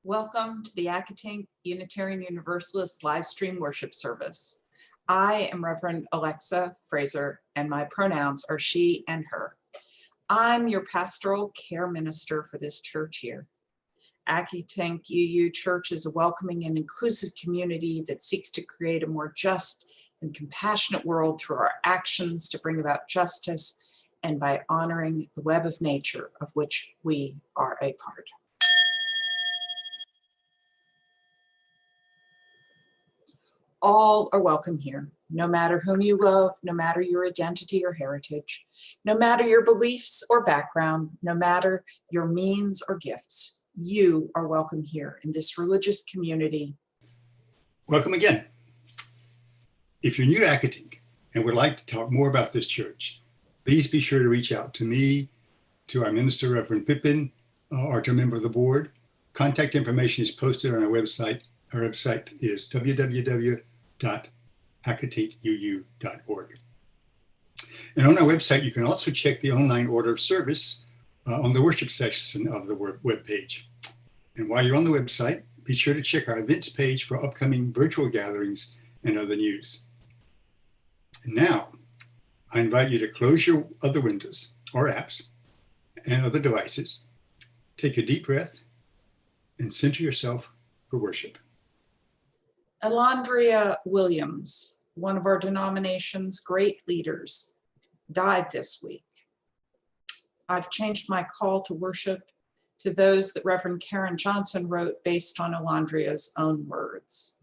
Welcome to the Accotink Unitarian Universalist live stream worship service. I am Reverend Alexa Fraser, and my pronouns are she and her. I'm your pastoral care minister for this church year. Accotink UU Church is a welcoming and inclusive community that seeks to create a more just and compassionate world through our actions to bring about justice and by honoring the web of nature of which we are a part. All are welcome here, no matter whom you love, no matter your identity or heritage, no matter your beliefs or background, no matter your means or gifts. You are welcome here in this religious community. Welcome again. If you're new to Accotink and would like to talk more about this church, please be sure to reach out to me, to our minister, Reverend Pippin, or to a member of the board. Contact information is posted on our website. Our website is www.accotinkuu.org. And on our website, you can also check the online order of service on the worship section of the web page. And while you're on the website, be sure to check our events page for upcoming virtual gatherings and other news. And now, I invite you to close your other windows or apps and other devices, take a deep breath, and center yourself for worship. Alondria Williams, one of our denomination's great leaders, died this week. I've changed my call to worship to those that Reverend Karen Johnson wrote based on Alondria's own words.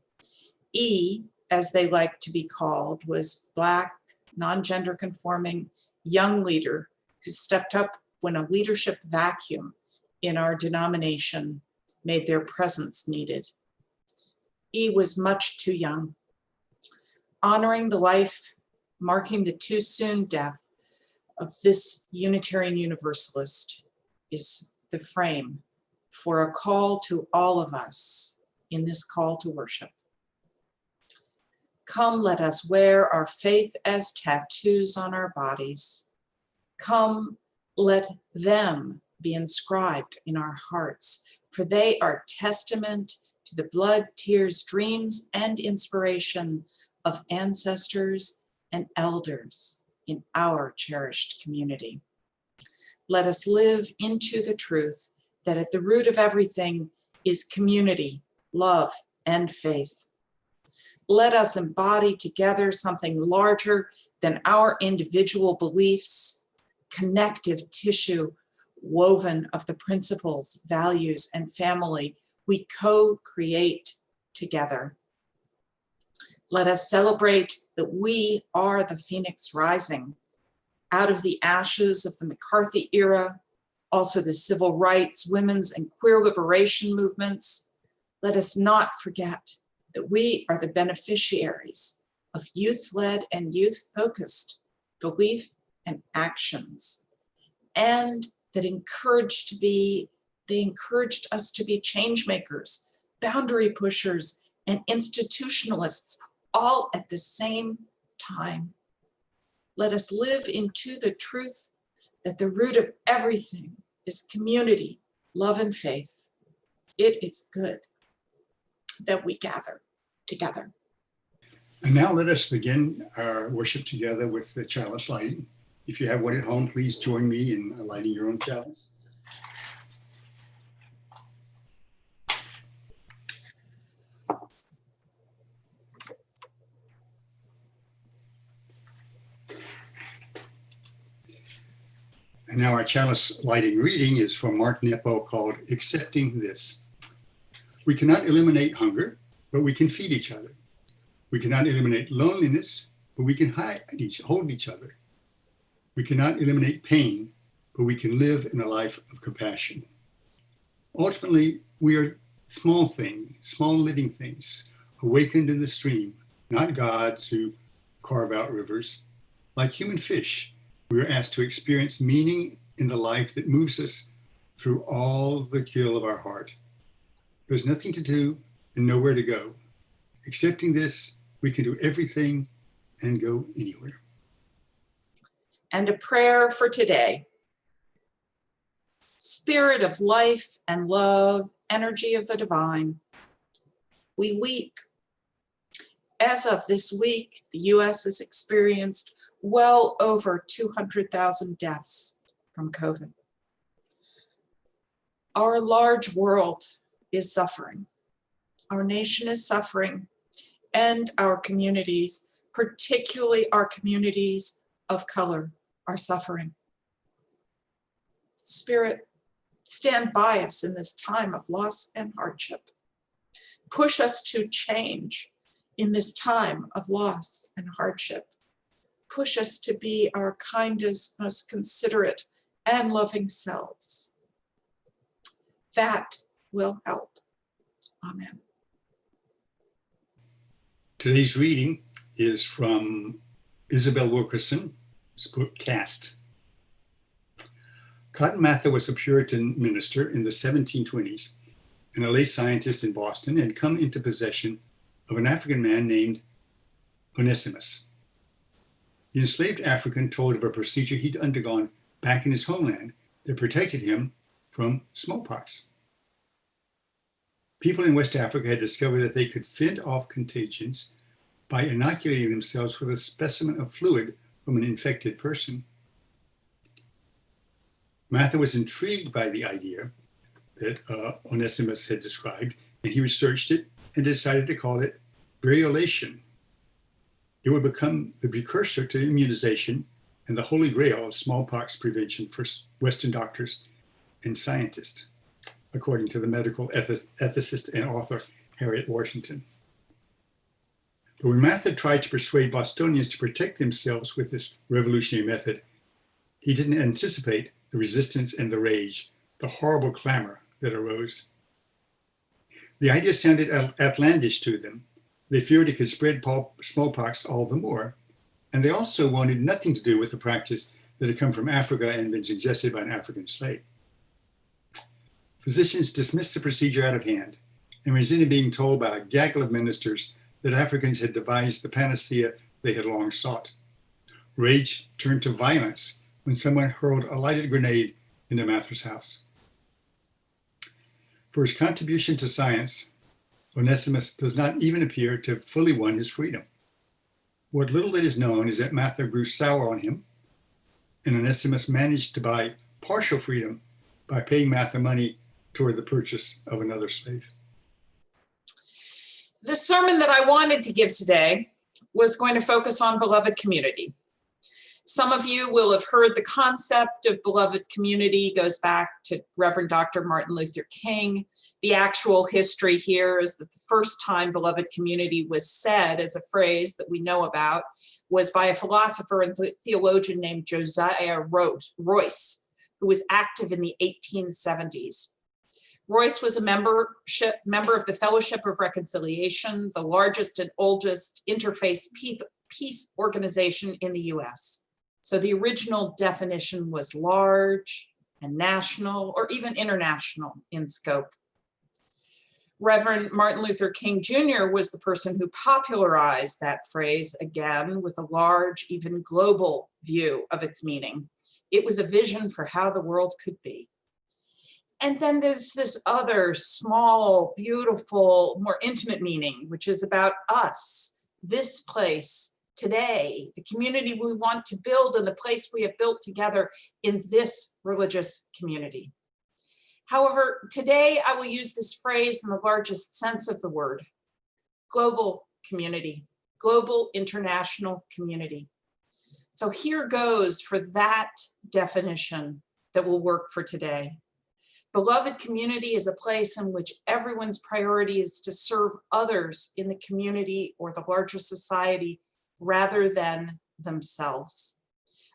E, as they like to be called, was Black, non-gender conforming, young leader who stepped up when a leadership vacuum in our denomination made their presence needed. E was much too young. Honoring the life, marking the too soon death of this Unitarian Universalist is the frame for a call to all of us in this call to worship. Come, let us wear our faith as tattoos on our bodies. Come, let them be inscribed in our hearts, for they are testament to the blood, tears, dreams, and inspiration of ancestors and elders in our cherished community. Let us live into the truth that at the root of everything is community, love, and faith. Let us embody together something larger than our individual beliefs, connective tissue woven of the principles, values, and family we co-create together. Let us celebrate that we are the phoenix rising out of the ashes of the McCarthy era, also the civil rights, women's, and queer liberation movements. Let us not forget that we are the beneficiaries of youth-led and youth-focused belief and actions, and that they encouraged us to be change makers, boundary pushers, and institutionalists all at the same time. Let us live into the truth that the root of everything is community, love, and faith. It is good that we gather together. And now let us begin our worship together with the chalice lighting. If you have one at home, please join me in lighting your own chalice. And now our chalice lighting reading is from Mark Nepo called Accepting This. We cannot eliminate hunger, but we can feed each other. We cannot eliminate loneliness, but we can hold each other. We cannot eliminate pain, but we can live in a life of compassion. Ultimately, we are small things, small living things, awakened in the stream, not gods who carve out rivers. Like human fish, we are asked to experience meaning in the life that moves us through all the kill of our heart. There's nothing to do and nowhere to go. Accepting this, we can do everything and go anywhere. And a prayer for today. Spirit of life and love, energy of the divine. We weep. As of this week, the U.S. has experienced well over 200,000 deaths from COVID. Our large world is suffering. Our nation is suffering, and our communities, particularly our communities of color, are suffering. Spirit, stand by us in this time of loss and hardship. Push us to change in this time of loss and hardship. Push us to be our kindest, most considerate, and loving selves. That will help. Amen. Today's reading is from Isabel Wilkerson's book, Caste. Cotton Mather was a Puritan minister in the 1720s and a lay scientist in Boston, and come into possession of an African man named Onesimus. The enslaved African told of a procedure he'd undergone back in his homeland that protected him from smallpox. People in West Africa had discovered that they could fend off contagions by inoculating themselves with a specimen of fluid from an infected person. Mather was intrigued by the idea that Onesimus had described, and he researched it and decided to call it variolation. It would become the precursor to immunization and the holy grail of smallpox prevention for Western doctors and scientists, according to the medical ethicist and author Harriet Washington. But when Mather tried to persuade Bostonians to protect themselves with this revolutionary method, he didn't anticipate the resistance and the rage, the horrible clamor that arose. The idea sounded outlandish to them. They feared it could spread smallpox all the more, and they also wanted nothing to do with the practice that had come from Africa and been suggested by an African slave. Physicians dismissed the procedure out of hand and resented being told by a gaggle of ministers that Africans had devised the panacea they had long sought. Rage turned to violence when someone hurled a lighted grenade into Mather's house. For his contribution to science, Onesimus does not even appear to have fully won his freedom. What little that is known is that Mather grew sour on him, and Onesimus managed to buy partial freedom by paying Mather money toward the purchase of another slave. The sermon that I wanted to give today was going to focus on beloved community. Some of you will have heard the concept of beloved community goes back to Reverend Dr. Martin Luther King. The actual history here is that the first time beloved community was said as a phrase that we know about was by a philosopher and theologian named Josiah Royce, who was active in the 1870s. Royce was a member of the Fellowship of Reconciliation, the largest and oldest interfaith peace organization in the US. So the original definition was large and national or even international in scope. Reverend Martin Luther King Jr. was the person who popularized that phrase, again, with a large, even global view of its meaning. It was a vision for how the world could be. And then there's this other small, beautiful, more intimate meaning, which is about us, this place, today, the community we want to build and the place we have built together in this religious community. However, today I will use this phrase in the largest sense of the word, global community, global international community. So here goes for that definition that will work for today. Beloved community is a place in which everyone's priority is to serve others in the community or the larger society rather than themselves.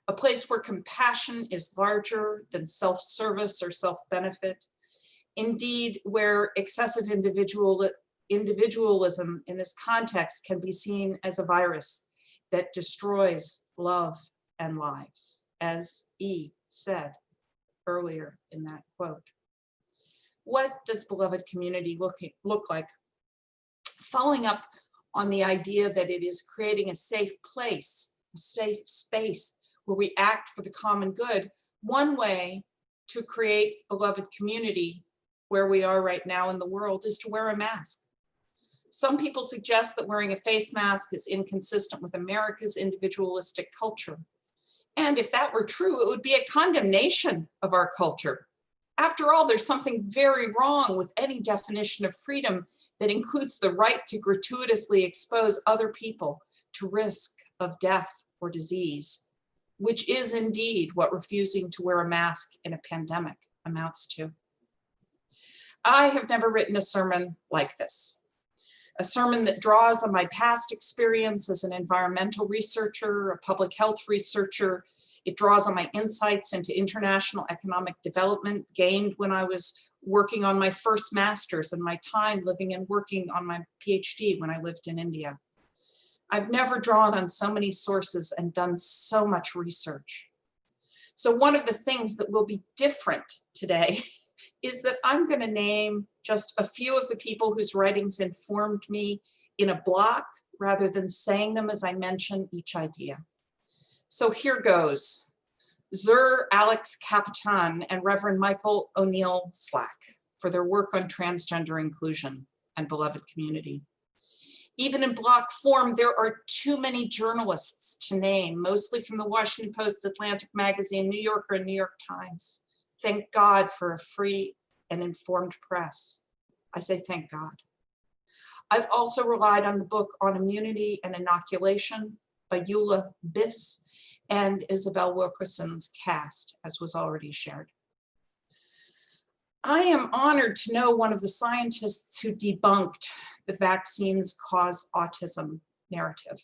A place where compassion is larger than self-service or self-benefit. Indeed, where excessive individualism in this context can be seen as a virus that destroys love and lives, as E said earlier in that quote. What does beloved community look like? Following up on the idea that it is creating a safe place, a safe space where we act for the common good, one way to create beloved community where we are right now in the world is to wear a mask. Some people suggest that wearing a face mask is inconsistent with America's individualistic culture. And if that were true, it would be a condemnation of our culture. After all, there's something very wrong with any definition of freedom that includes the right to gratuitously expose other people to risk of death or disease, which is indeed what refusing to wear a mask in a pandemic amounts to. I have never written a sermon like this. A sermon that draws on my past experience as an environmental researcher, a public health researcher. It draws on my insights into international economic development gained when I was working on my first master's and my time living and working on my PhD when I lived in India. I've never drawn on so many sources and done so much research. So one of the things that will be different today is that I'm going to name just a few of the people whose writings informed me in a block rather than saying them as I mention each idea. So here goes. Sir Alex Capitan and Reverend Michael O'Neill Slack for their work on transgender inclusion and beloved community. Even in block form, there are too many journalists to name, mostly from the Washington Post, Atlantic Magazine, New Yorker, and New York Times. Thank God for a free and informed press. I say thank God. I've also relied on the book on immunity and inoculation by Eula Biss and Isabel Wilkerson's cast, as was already shared. I am honored to know one of the scientists who debunked the vaccines cause autism narrative.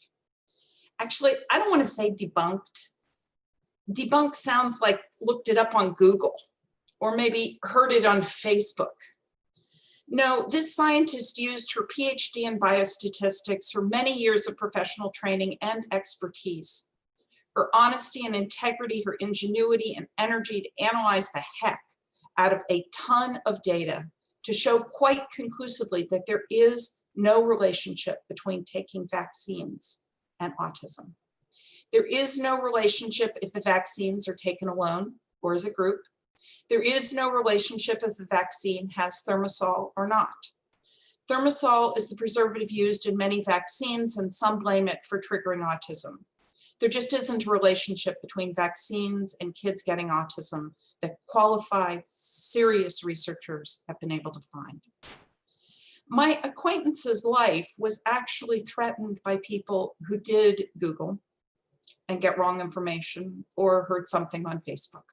Actually, I don't want to say debunked. Debunk sounds like looked it up on Google or maybe heard it on Facebook. No, this scientist used her PhD in biostatistics, her many years of professional training and expertise, her honesty and integrity, her ingenuity and energy to analyze the heck out of a ton of data to show quite conclusively that there is no relationship between taking vaccines and autism. There is no relationship if the vaccines are taken alone or as a group. There is no relationship if the vaccine has thimerosal or not. Thimerosal is the preservative used in many vaccines, and some blame it for triggering autism. There just isn't a relationship between vaccines and kids getting autism that qualified, serious researchers have been able to find. My acquaintance's life was actually threatened by people who did Google and get wrong information or heard something on Facebook.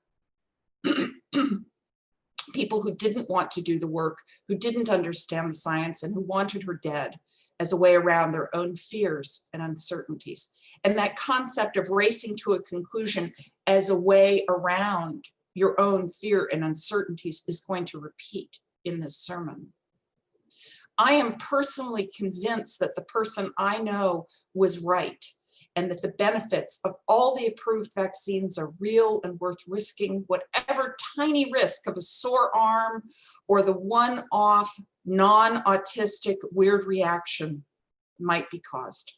People who didn't want to do the work, who didn't understand the science, and who wanted her dead as a way around their own fears and uncertainties. And that concept of racing to a conclusion as a way around your own fear and uncertainties is going to repeat in this sermon. I am personally convinced that the person I know was right, and that the benefits of all the approved vaccines are real and worth risking whatever tiny risk of a sore arm or the one-off non-autistic weird reaction might be caused.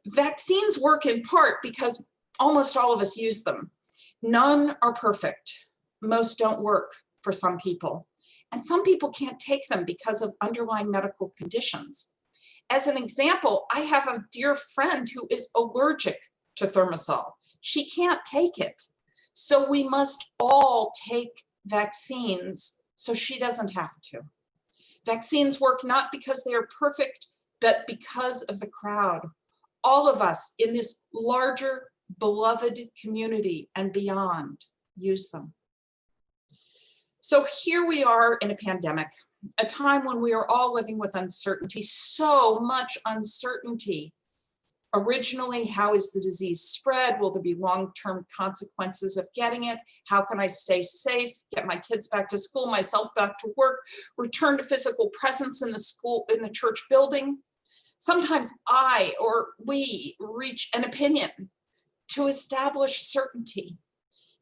Vaccines work in part because almost all of us use them. None are perfect. Most don't work for some people. And some people can't take them because of underlying medical conditions. As an example, I have a dear friend who is allergic to thimerosal. She can't take it. So we must all take vaccines so she doesn't have to. Vaccines work not because they are perfect, but because of the crowd. All of us in this larger, beloved community and beyond use them. So here we are in a pandemic, a time when we are all living with uncertainty, so much uncertainty. Originally, how is the disease spread? Will there be long-term consequences of getting it? How can I stay safe, get my kids back to school, myself back to work, return to physical presence in the school, in the church building? Sometimes I or we reach an opinion to establish certainty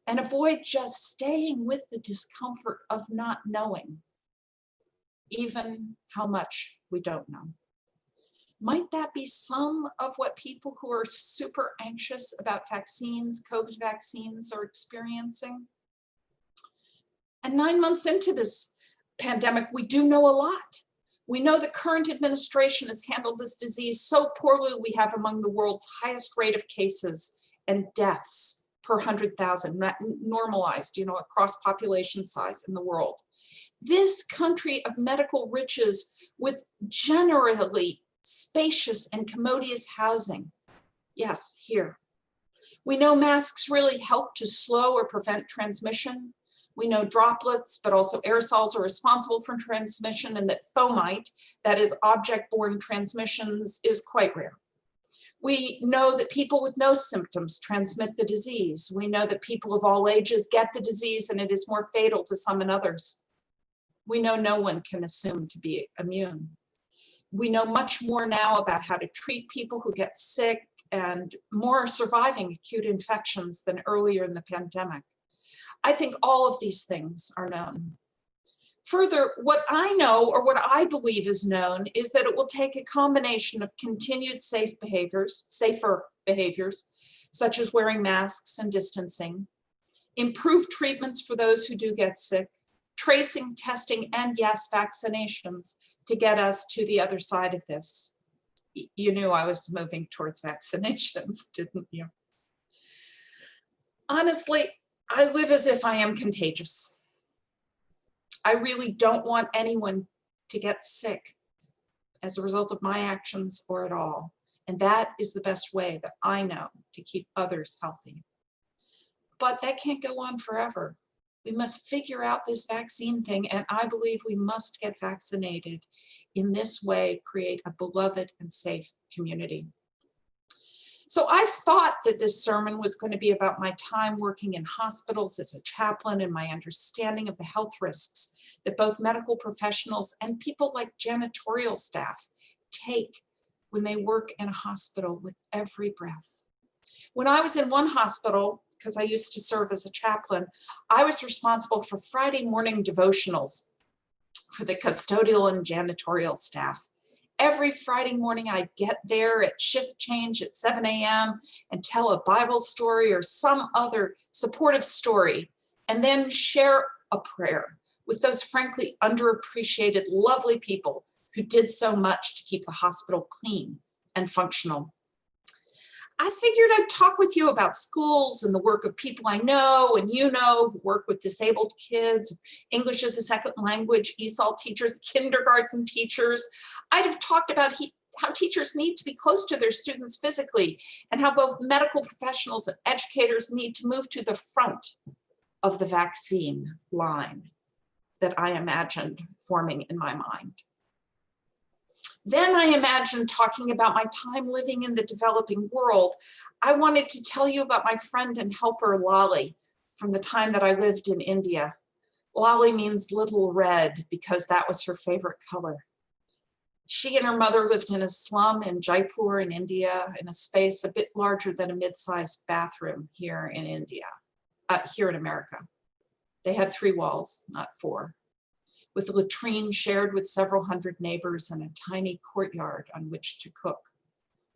and avoid just staying with the discomfort of not knowing, even how much we don't know. Might that be some of what people who are super anxious about vaccines, COVID vaccines, are experiencing? And 9 months into this pandemic, we do know a lot. We know the current administration has handled this disease so poorly, we have among the world's highest rate of cases and deaths per 100,000, normalized, across population size in the world. This country of medical riches with generally spacious and commodious housing. Yes, here. We know masks really help to slow or prevent transmission. We know droplets, but also aerosols are responsible for transmission, and that fomite, that is object-borne transmissions, is quite rare. We know that people with no symptoms transmit the disease. We know that people of all ages get the disease and it is more fatal to some and others. We know no one can assume to be immune. We know much more now about how to treat people who get sick and more surviving acute infections than earlier in the pandemic. I think all of these things are known. Further, what I know, or what I believe is known, is that it will take a combination of continued safer behaviors, such as wearing masks and distancing, improved treatments for those who do get sick, tracing, testing, and yes, vaccinations to get us to the other side of this. You knew I was moving towards vaccinations, didn't you? Honestly, I live as if I am contagious. I really don't want anyone to get sick as a result of my actions or at all. And that is the best way that I know to keep others healthy. But that can't go on forever. We must figure out this vaccine thing, and I believe we must get vaccinated. In this way, create a beloved and safe community. So I thought that this sermon was going to be about my time working in hospitals as a chaplain and my understanding of the health risks that both medical professionals and people like janitorial staff take when they work in a hospital with every breath. When I was in one hospital, because I used to serve as a chaplain, I was responsible for Friday morning devotionals for the custodial and janitorial staff. Every Friday morning, I'd get there at shift change at 7 a.m. and tell a Bible story or some other supportive story, and then share a prayer with those frankly underappreciated, lovely people who did so much to keep the hospital clean and functional. I figured I'd talk with you about schools and the work of people I know and who work with disabled kids, English as a second language, ESOL teachers, kindergarten teachers. I'd have talked about how teachers need to be close to their students physically, and how both medical professionals and educators need to move to the front of the vaccine line that I imagined forming in my mind. Then I imagined talking about my time living in the developing world. I wanted to tell you about my friend and helper, Lali, from the time that I lived in India. Lali means little red because that was her favorite color. She and her mother lived in a slum in Jaipur in India, in a space a bit larger than a mid-sized bathroom here in America. They had 3 walls, not 4. With a latrine shared with several hundred neighbors and a tiny courtyard on which to cook.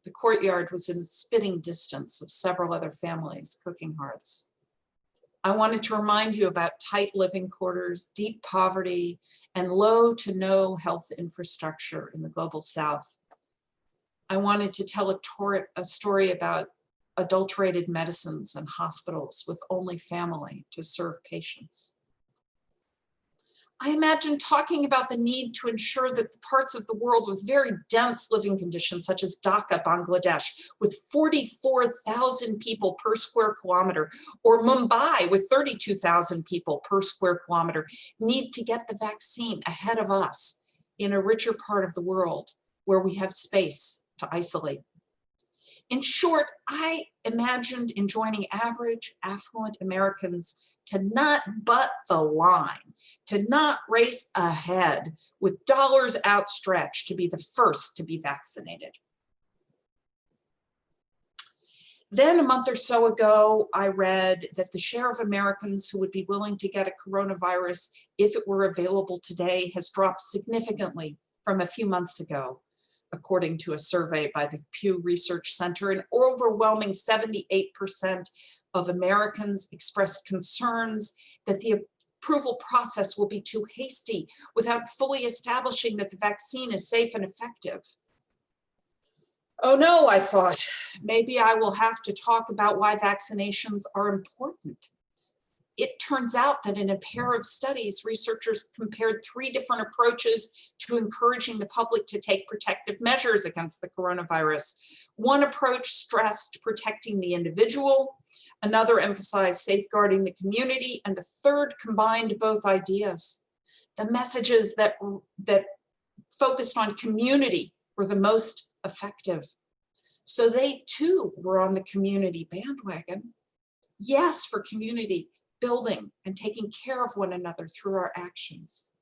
The courtyard was in spitting distance of several other families' cooking hearths. I wanted to remind you about tight living quarters, deep poverty, and low to no health infrastructure in the global South. I wanted to tell a story about adulterated medicines and hospitals with only family to serve patients. I imagine talking about the need to ensure that the parts of the world with very dense living conditions, such as Dhaka, Bangladesh, with 44,000 people per square kilometer, or Mumbai with 32,000 people per square kilometer, need to get the vaccine ahead of us in a richer part of the world where we have space to isolate. In short, I imagined enjoining average, affluent Americans to not butt the line, to not race ahead with dollars outstretched to be the first to be vaccinated. Then a month or so ago, I read that the share of Americans who would be willing to get a coronavirus if it were available today has dropped significantly from a few months ago, according to a survey by the Pew Research Center. An overwhelming 78% of Americans expressed concerns that the approval process will be too hasty without fully establishing that the vaccine is safe and effective. Oh no, I thought, maybe I will have to talk about why vaccinations are important. It turns out that in a pair of studies, researchers compared 3 different approaches to encouraging the public to take protective measures against the coronavirus. One approach stressed protecting the individual, another emphasized safeguarding the community, and the third combined both ideas. The messages that focused on community were the most effective. So they too were on the community bandwagon. Yes, for community building and taking care of one another through our actions.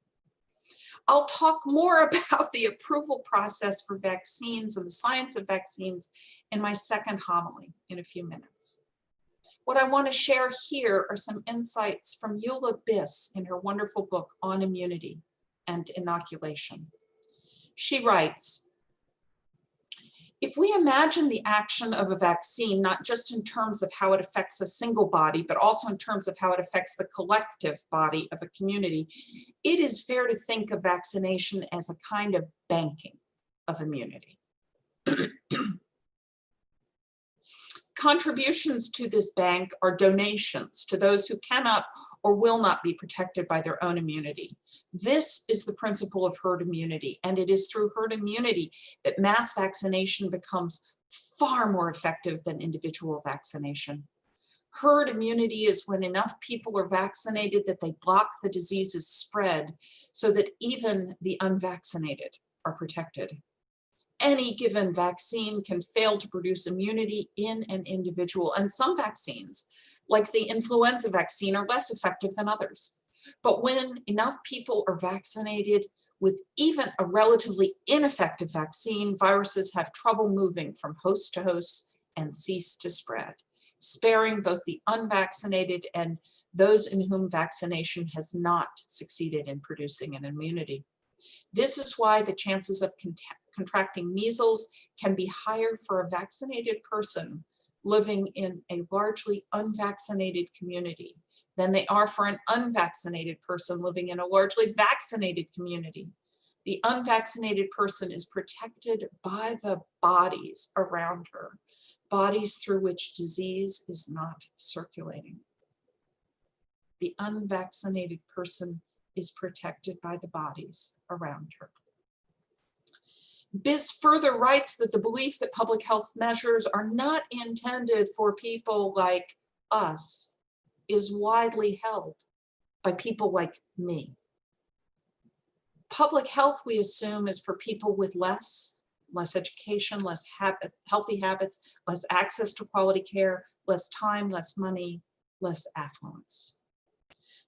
I'll talk more about the approval process for vaccines and the science of vaccines in my second homily in a few minutes. What I want to share here are some insights from Eula Biss in her wonderful book on immunity and inoculation. She writes, if we imagine the action of a vaccine, not just in terms of how it affects a single body, but also in terms of how it affects the collective body of a community, it is fair to think of vaccination as a kind of banking of immunity. Contributions to this bank are donations to those who cannot or will not be protected by their own immunity. This is the principle of herd immunity, and it is through herd immunity that mass vaccination becomes far more effective than individual vaccination. Herd immunity is when enough people are vaccinated that they block the disease's spread so that even the unvaccinated are protected. Any given vaccine can fail to produce immunity in an individual, and some vaccines, like the influenza vaccine, are less effective than others. But when enough people are vaccinated with even a relatively ineffective vaccine, viruses have trouble moving from host to host and cease to spread, sparing both the unvaccinated and those in whom vaccination has not succeeded in producing an immunity. This is why the chances of contracting measles can be higher for a vaccinated person living in a largely unvaccinated community than they are for an unvaccinated person living in a largely vaccinated community. The unvaccinated person is protected by the bodies around her, bodies through which disease is not circulating. The unvaccinated person is protected by the bodies around her. Biss further writes that the belief that public health measures are not intended for people like us is widely held by people like me. Public health, we assume, is for people with less education, less healthy habits, less access to quality care, less time, less money, less affluence.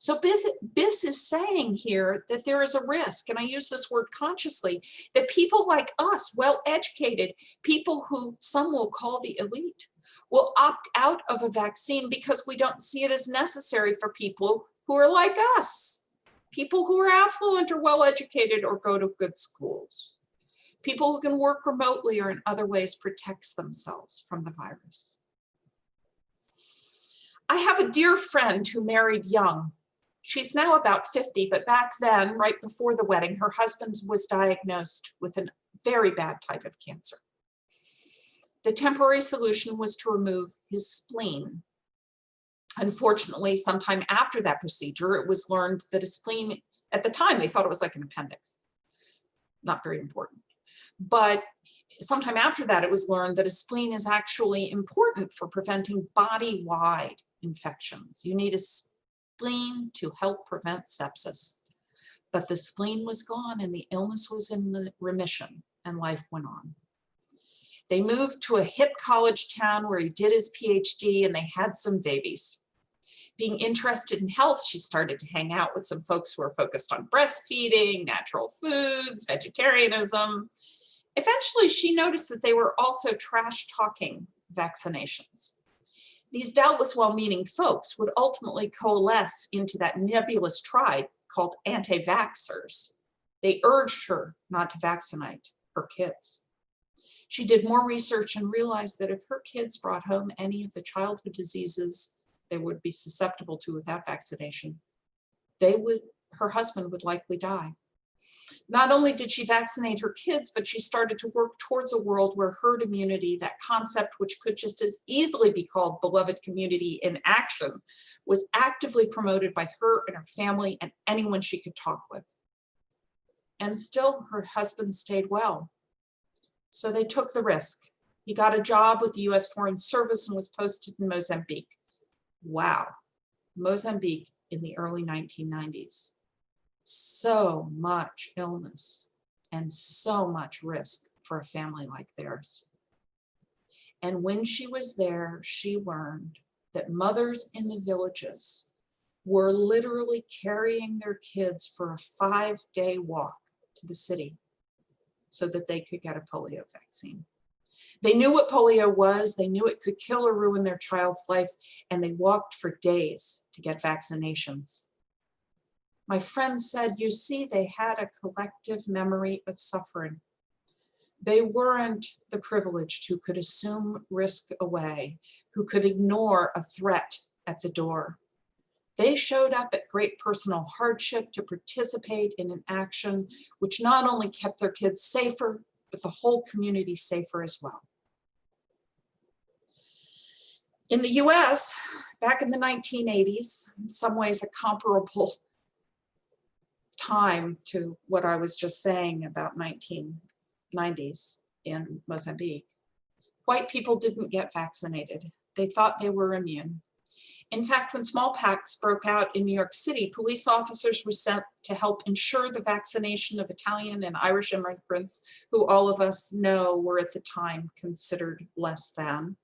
So Biss is saying here that there is a risk, and I use this word consciously, that people like us, well-educated, people who some will call the elite, will opt out of a vaccine because we don't see it as necessary for people who are like us, people who are affluent or well-educated or go to good schools, people who can work remotely or in other ways protect themselves from the virus. I have a dear friend who married young. She's now about 50, but back then, right before the wedding, her husband was diagnosed with a very bad type of cancer. The temporary solution was to remove his spleen. Unfortunately, sometime after that procedure, it was learned that a spleen, at the time, they thought it was like an appendix. Not very important. But sometime after that, it was learned that a spleen is actually important for preventing body-wide infections. You need a spleen to help prevent sepsis. But the spleen was gone and the illness was in remission and life went on. They moved to a hip college town where he did his PhD and they had some babies. Being interested in health, she started to hang out with some folks who are focused on breastfeeding, natural foods, vegetarianism. Eventually, she noticed that they were also trash-talking vaccinations. These doubtless well-meaning folks would ultimately coalesce into that nebulous tribe called anti-vaxxers. They urged her not to vaccinate her kids. She did more research and realized that if her kids brought home any of the childhood diseases they would be susceptible to without vaccination, her husband would likely die. Not only did she vaccinate her kids, but she started to work towards a world where herd immunity, that concept which could just as easily be called beloved community in action, was actively promoted by her and her family and anyone she could talk with. And still, her husband stayed well. So they took the risk. He got a job with the US Foreign Service and was posted in Mozambique. Wow, Mozambique in the early 1990s. So much illness and so much risk for a family like theirs. And when she was there, she learned that mothers in the villages were literally carrying their kids for a 5-day walk to the city so that they could get a polio vaccine. They knew what polio was, they knew it could kill or ruin their child's life, and they walked for days to get vaccinations. My friend said, you see, they had a collective memory of suffering. They weren't the privileged who could assume risk away, who could ignore a threat at the door. They showed up at great personal hardship to participate in an action which not only kept their kids safer, but the whole community safer as well. In the US, back in the 1980s, in some ways a comparable time to what I was just saying about 1990s in Mozambique, white people didn't get vaccinated. They thought they were immune. In fact, when smallpox broke out in New York City, police officers were sent to help ensure the vaccination of Italian and Irish immigrants, who all of us know were at the time considered less than.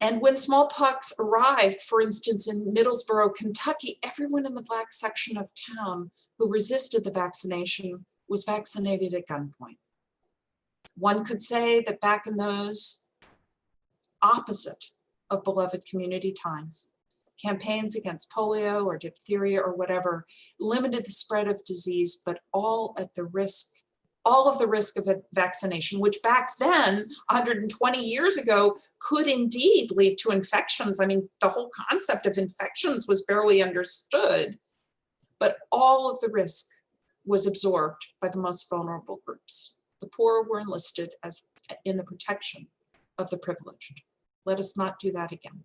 And when smallpox arrived, for instance, in Middlesboro, Kentucky, everyone in the Black section of town who resisted the vaccination was vaccinated at gunpoint. One could say that back in those opposite of beloved community times, campaigns against polio or diphtheria or whatever limited the spread of disease, but all of the risk of a vaccination, which back then, 120 years ago, could indeed lead to infections. I mean, the whole concept of infections was barely understood, but all of the risk was absorbed by the most vulnerable groups. The poor were enlisted as in the protection of the privileged. Let us not do that again.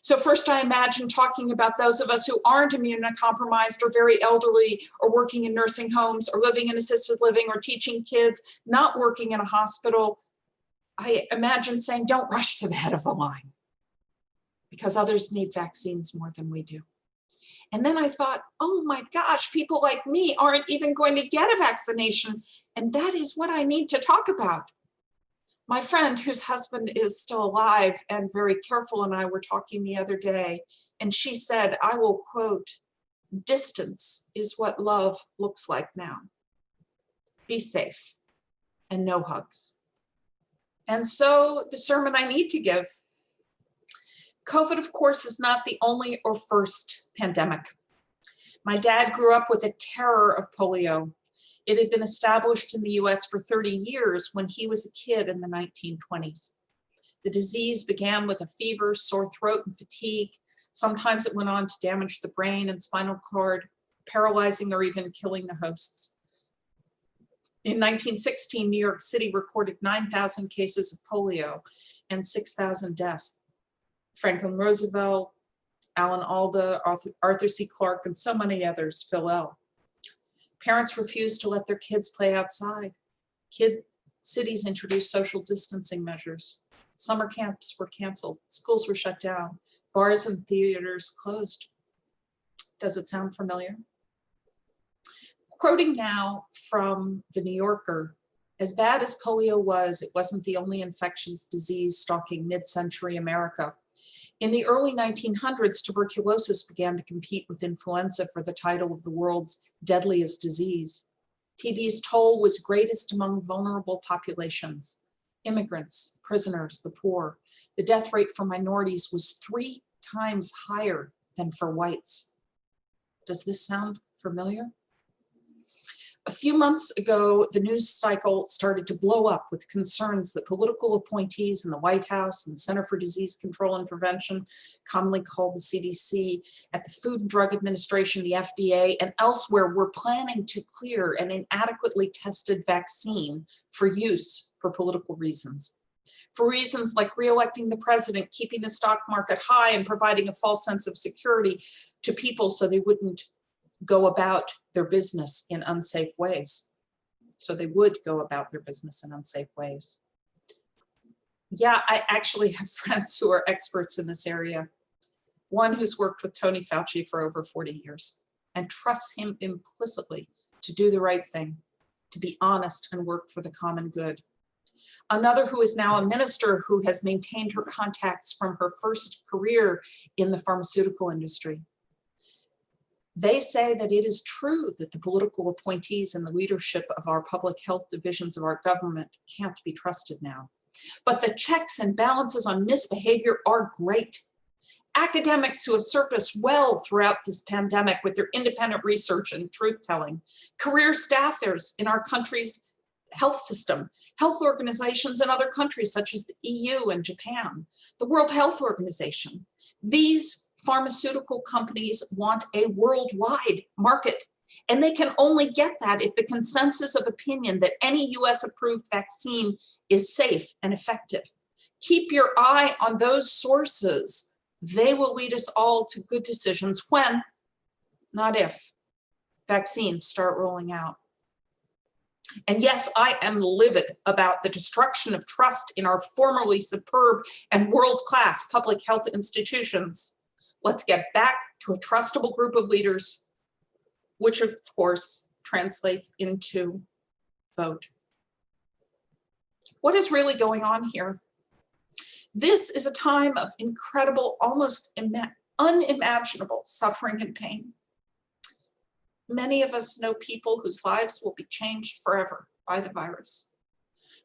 So first, I imagine talking about those of us who aren't immunocompromised or very elderly or working in nursing homes or living in assisted living or teaching kids, not working in a hospital. I imagine saying, don't rush to the head of the line because others need vaccines more than we do. And then I thought, oh my gosh, people like me aren't even going to get a vaccination. And that is what I need to talk about. My friend, whose husband is still alive and very careful, and I were talking the other day, and she said, I will quote, "Distance is what love looks like now. Be safe and no hugs." And so the sermon I need to give. COVID, of course, is not the only or first pandemic. My dad grew up with a terror of polio. It had been established in the US for 30 years when he was a kid in the 1920s. The disease began with a fever, sore throat, and fatigue. Sometimes it went on to damage the brain and spinal cord, paralyzing or even killing the hosts. In 1916, New York City recorded 9,000 cases of polio and 6,000 deaths. Franklin Roosevelt, Alan Alda, Arthur C. Clarke, and so many others, Phil L. Parents refused to let their kids play outside. Cities introduced social distancing measures. Summer camps were canceled. Schools were shut down. Bars and theaters closed. Does it sound familiar? Quoting now from The New Yorker, as bad as polio was, it wasn't the only infectious disease stalking mid-century America. In the early 1900s, tuberculosis began to compete with influenza for the title of the world's deadliest disease. TB's toll was greatest among vulnerable populations, immigrants, prisoners, the poor. The death rate for minorities was 3 times higher than for whites. Does this sound familiar? A few months ago, the news cycle started to blow up with concerns that political appointees in the White House and the Center for Disease Control and Prevention, commonly called the CDC, at the Food and Drug Administration, the FDA, and elsewhere were planning to clear an inadequately tested vaccine for use for political reasons. For reasons like re-electing the president, keeping the stock market high, and providing a false sense of security to people so they wouldn't go about their business in unsafe ways. Yeah, I actually have friends who are experts in this area. One who's worked with Tony Fauci for over 40 years and trusts him implicitly to do the right thing, to be honest and work for the common good. Another who is now a minister who has maintained her contacts from her first career in the pharmaceutical industry. They say that it is true that the political appointees and the leadership of our public health divisions of our government can't be trusted now. But the checks and balances on misbehavior are great. Academics who have served us well throughout this pandemic with their independent research and truth-telling, career staffers in our country's health system, health organizations in other countries such as the EU and Japan, the World Health Organization. These pharmaceutical companies want a worldwide market, and they can only get that if the consensus of opinion that any US approved vaccine is safe and effective. Keep your eye on those sources. They will lead us all to good decisions when, not if, vaccines start rolling out. And yes, I am livid about the destruction of trust in our formerly superb and world-class public health institutions. Let's get back to a trustable group of leaders, which of course translates into vote. What is really going on here? This is a time of incredible, almost unimaginable suffering and pain. Many of us know people whose lives will be changed forever by the virus,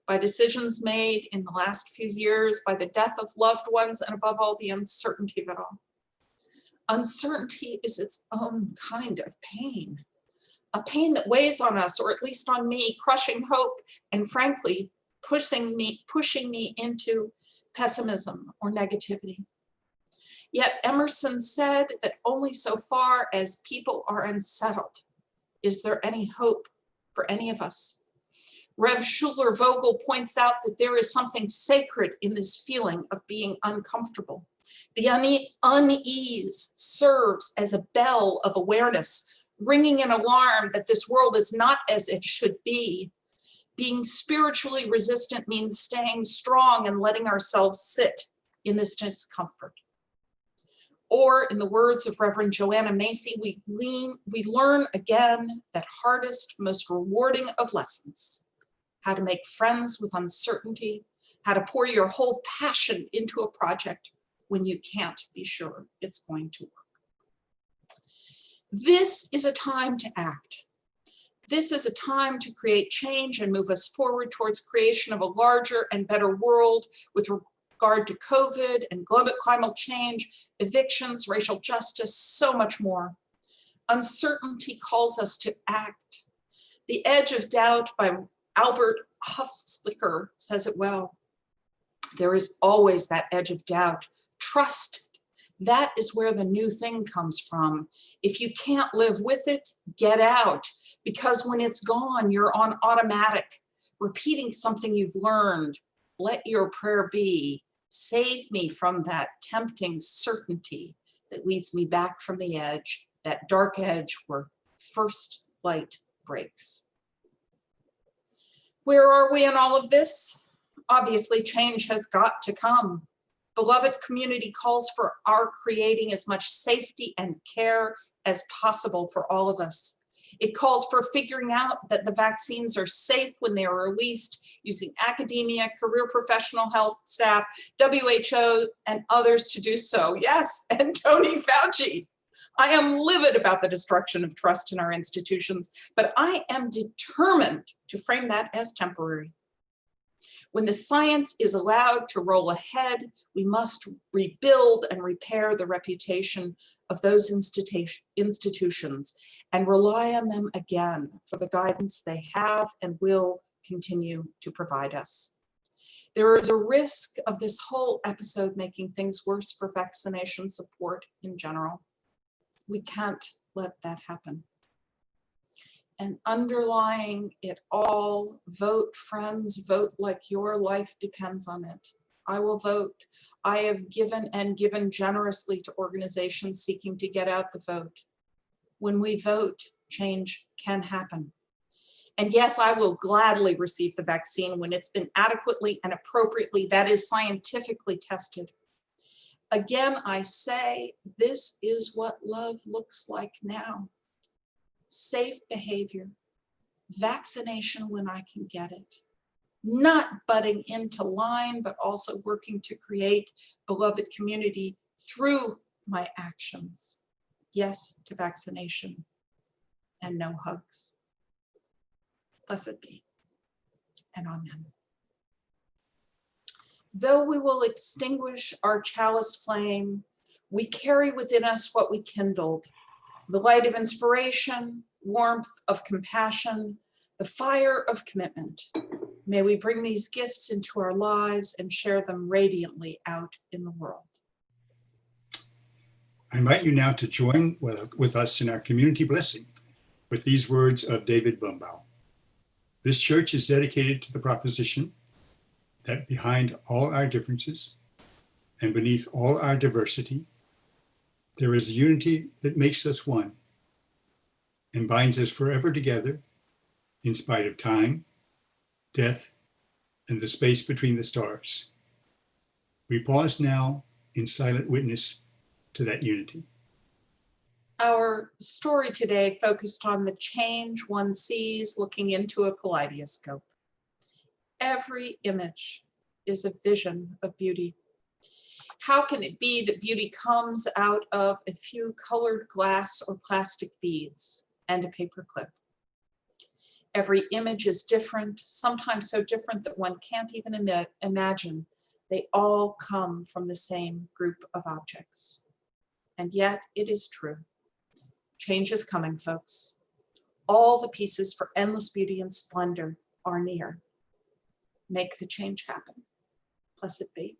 by decisions made in the last few years, by the death of loved ones, and above all, the uncertainty of it all. Uncertainty is its own kind of pain, a pain that weighs on us, or at least on me, crushing hope and frankly, pushing me into pessimism or negativity. Yet Emerson said that only so far as people are unsettled is there any hope for any of us. Rev Schuller-Vogel points out that there is something sacred in this feeling of being uncomfortable. The unease serves as a bell of awareness, ringing an alarm that this world is not as it should be. Being spiritually resistant means staying strong and letting ourselves sit in this discomfort. Or in the words of Reverend Joanna Macy, we learn again that hardest, most rewarding of lessons, how to make friends with uncertainty, how to pour your whole passion into a project when you can't be sure it's going to work. This is a time to act. This is a time to create change and move us forward towards creation of a larger and better world with regard to COVID and global climate change, evictions, racial justice, so much more. Uncertainty calls us to act. The Edge of Doubt by Albert Huffslicker says it well. There is always that edge of doubt. Trust. That is where the new thing comes from. If you can't live with it, get out. Because when it's gone, you're on automatic, repeating something you've learned. Let your prayer be, save me from that tempting certainty that leads me back from the edge, that dark edge where first light breaks. Where are we in all of this? Obviously, change has got to come. Beloved community calls for our creating as much safety and care as possible for all of us. It calls for figuring out that the vaccines are safe when they are released, using academia, career professional health staff, WHO, and others to do so. Yes, and Tony Fauci. I am livid about the destruction of trust in our institutions, but I am determined to frame that as temporary. When the science is allowed to roll ahead, we must rebuild and repair the reputation of those institutions and rely on them again for the guidance they have and will continue to provide us. There is a risk of this whole episode making things worse for vaccination support in general. We can't let that happen. And underlying it all, vote, friends, vote like your life depends on it. I will vote. I have given and given generously to organizations seeking to get out the vote. When we vote, change can happen. And yes, I will gladly receive the vaccine when it's been adequately and appropriately, that is scientifically tested. Again, I say, this is what love looks like now. Safe behavior, vaccination when I can get it, not butting into line, but also working to create beloved community through my actions. Yes to vaccination and no hugs. Blessed be, and amen. Though we will extinguish our chalice flame, we carry within us what we kindled, the light of inspiration, warmth of compassion, the fire of commitment. May we bring these gifts into our lives and share them radiantly out in the world. I invite you now to join with us in our community blessing with these words of David Bumbaugh. This church is dedicated to the proposition that behind all our differences and beneath all our diversity, there is a unity that makes us one and binds us forever together in spite of time, death, and the space between the stars. We pause now in silent witness to that unity. Our story today focused on the change one sees looking into a kaleidoscope. Every image is a vision of beauty. How can it be that beauty comes out of a few colored glass or plastic beads and a paper clip? Every image is different, sometimes so different that one can't even imagine. They all come from the same group of objects. And yet it is true. Change is coming, folks. All the pieces for endless beauty and splendor are near. Make the change happen. Blessed be.